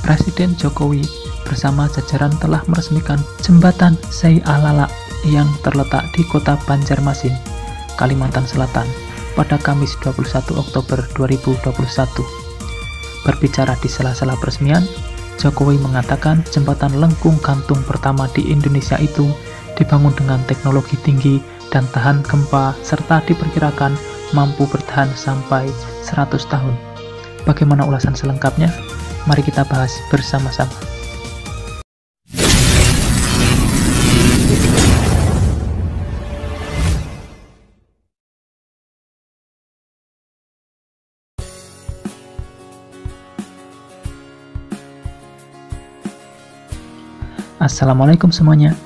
Presiden Jokowi bersama jajaran telah meresmikan jembatan Syai Alala yang terletak di kota Banjarmasin, Kalimantan Selatan pada Kamis 21 Oktober 2021. Berbicara di sela-sela peresmian, Jokowi mengatakan jembatan lengkung gantung pertama di Indonesia itu dibangun dengan teknologi tinggi dan tahan gempa serta diperkirakan mampu bertahan sampai 100 tahun. Bagaimana ulasan selengkapnya? Mari kita bahas bersama-sama. Assalamualaikum semuanya.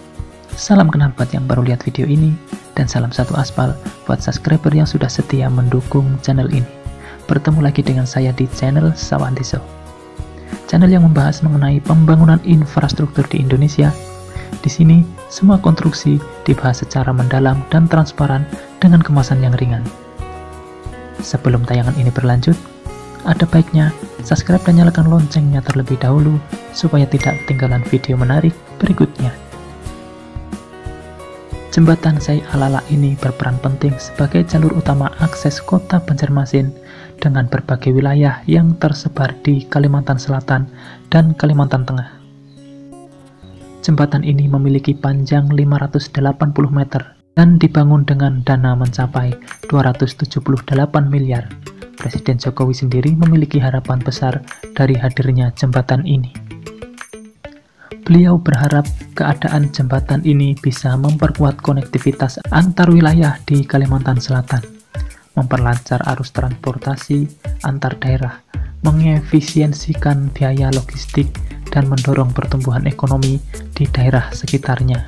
Salam kenal buat yang baru lihat video ini, dan salam satu aspal buat subscriber yang sudah setia mendukung channel ini. Bertemu lagi dengan saya di channel Sawandiso, channel yang membahas mengenai pembangunan infrastruktur di Indonesia. Di sini semua konstruksi dibahas secara mendalam dan transparan dengan kemasan yang ringan. Sebelum tayangan ini berlanjut, ada baiknya subscribe dan nyalakan loncengnya terlebih dahulu supaya tidak ketinggalan video menarik berikutnya. Jembatan Syai Alala ini berperan penting sebagai jalur utama akses kota Banjarmasin dengan berbagai wilayah yang tersebar di Kalimantan Selatan dan Kalimantan Tengah. Jembatan ini memiliki panjang 580 meter dan dibangun dengan dana mencapai 278 miliar. Presiden Jokowi sendiri memiliki harapan besar dari hadirnya jembatan ini. Beliau berharap keadaan jembatan ini bisa memperkuat konektivitas antar wilayah di Kalimantan Selatan, memperlancar arus transportasi antar daerah, mengefisiensikan biaya logistik, dan mendorong pertumbuhan ekonomi di daerah sekitarnya.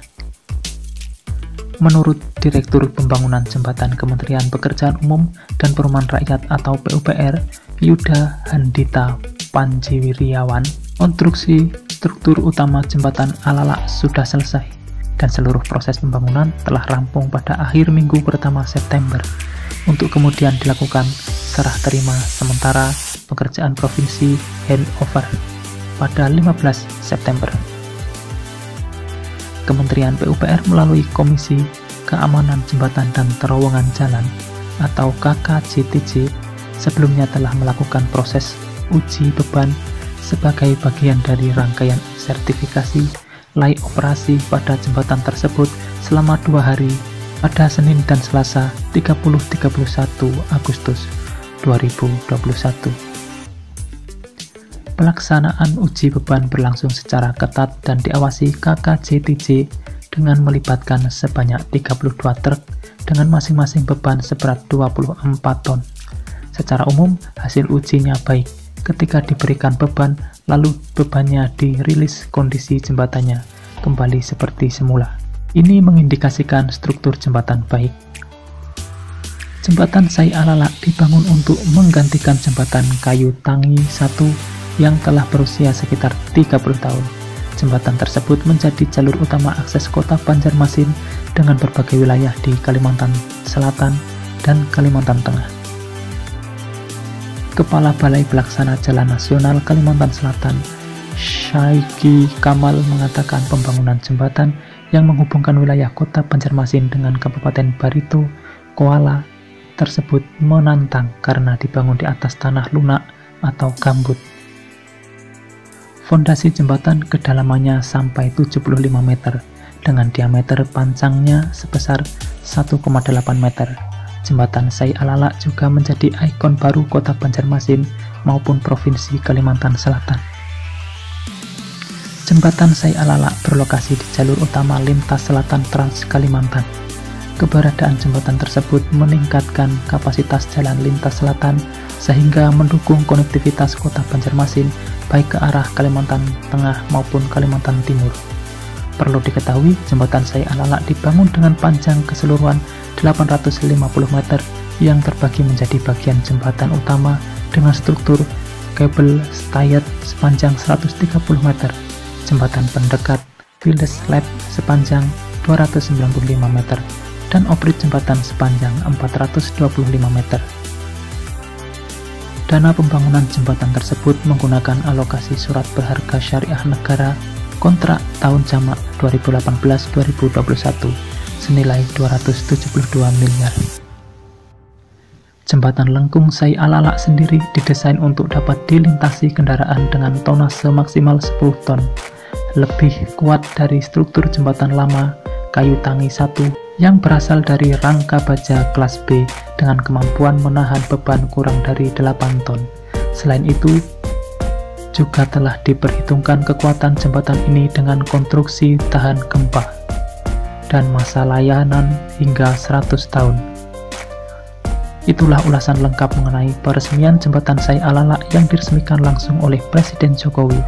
Menurut Direktur Pembangunan Jembatan Kementerian Pekerjaan Umum dan Perumahan Rakyat atau PUPR, Yuda Handita Panjiwiriawan, konstruksi struktur utama jembatan Alala sudah selesai dan seluruh proses pembangunan telah rampung pada akhir minggu pertama September untuk kemudian dilakukan serah terima sementara pekerjaan provinsi handover pada 15 September. Kementerian PUPR melalui Komisi Keamanan Jembatan dan Terowongan Jalan atau KKJTJ sebelumnya telah melakukan proses uji beban sebagai bagian dari rangkaian sertifikasi layak operasi pada jembatan tersebut selama 2 hari pada Senin dan Selasa 30-31 Agustus 2021. Pelaksanaan uji beban berlangsung secara ketat dan diawasi KKJTJ dengan melibatkan sebanyak 32 truk dengan masing-masing beban seberat 24 ton. Secara umum, hasil ujinya baik. Ketika diberikan beban, lalu bebannya dirilis, kondisi jembatannya kembali seperti semula. Ini mengindikasikan struktur jembatan baik. Jembatan Syai Alala dibangun untuk menggantikan jembatan kayu Tangi 1 yang telah berusia sekitar 30 tahun. Jembatan tersebut menjadi jalur utama akses kota Banjarmasin dengan berbagai wilayah di Kalimantan Selatan dan Kalimantan Tengah. Kepala Balai Pelaksana Jalan Nasional Kalimantan Selatan, Syaiki Kamal, mengatakan pembangunan jembatan yang menghubungkan wilayah kota Banjarmasin dengan Kabupaten Barito, Koala tersebut menantang karena dibangun di atas tanah lunak atau gambut. Fondasi jembatan kedalamannya sampai 75 meter dengan diameter panjangnya sebesar 1,8 meter. Jembatan Syai Alala juga menjadi ikon baru kota Banjarmasin maupun Provinsi Kalimantan Selatan. Jembatan Syai Alala berlokasi di jalur utama lintas selatan Trans Kalimantan. Keberadaan jembatan tersebut meningkatkan kapasitas jalan lintas selatan sehingga mendukung konektivitas kota Banjarmasin baik ke arah Kalimantan Tengah maupun Kalimantan Timur. Perlu diketahui, jembatan Syai Alala dibangun dengan panjang keseluruhan 850 meter yang terbagi menjadi bagian jembatan utama dengan struktur kabel stayed sepanjang 130 meter, jembatan pendekat Village Lab sepanjang 295 meter, dan obrit jembatan sepanjang 425 meter. Dana pembangunan jembatan tersebut menggunakan alokasi surat berharga syariah negara kontrak tahun jamak 2018-2021 senilai 272 miliar. Jembatan Lengkung Sai Alalak sendiri didesain untuk dapat dilintasi kendaraan dengan tonase maksimal 10 ton, lebih kuat dari struktur jembatan lama kayu tangi 1 yang berasal dari rangka baja kelas B dengan kemampuan menahan beban kurang dari 8 ton. Selain itu, juga telah diperhitungkan kekuatan jembatan ini dengan konstruksi tahan gempa dan masa layanan hingga 100 tahun. Itulah ulasan lengkap mengenai peresmian jembatan Sai Alalak yang diresmikan langsung oleh Presiden Jokowi.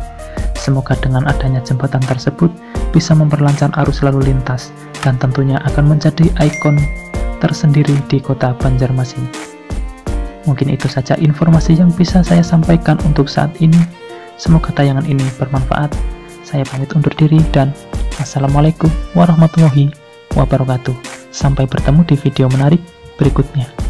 Semoga dengan adanya jembatan tersebut bisa memperlancar arus lalu lintas dan tentunya akan menjadi ikon tersendiri di kota Banjarmasin. Mungkin itu saja informasi yang bisa saya sampaikan untuk saat ini. Semoga tayangan ini bermanfaat. Saya pamit undur diri dan Assalamualaikum warahmatullahi wabarakatuh. Sampai bertemu di video menarik berikutnya.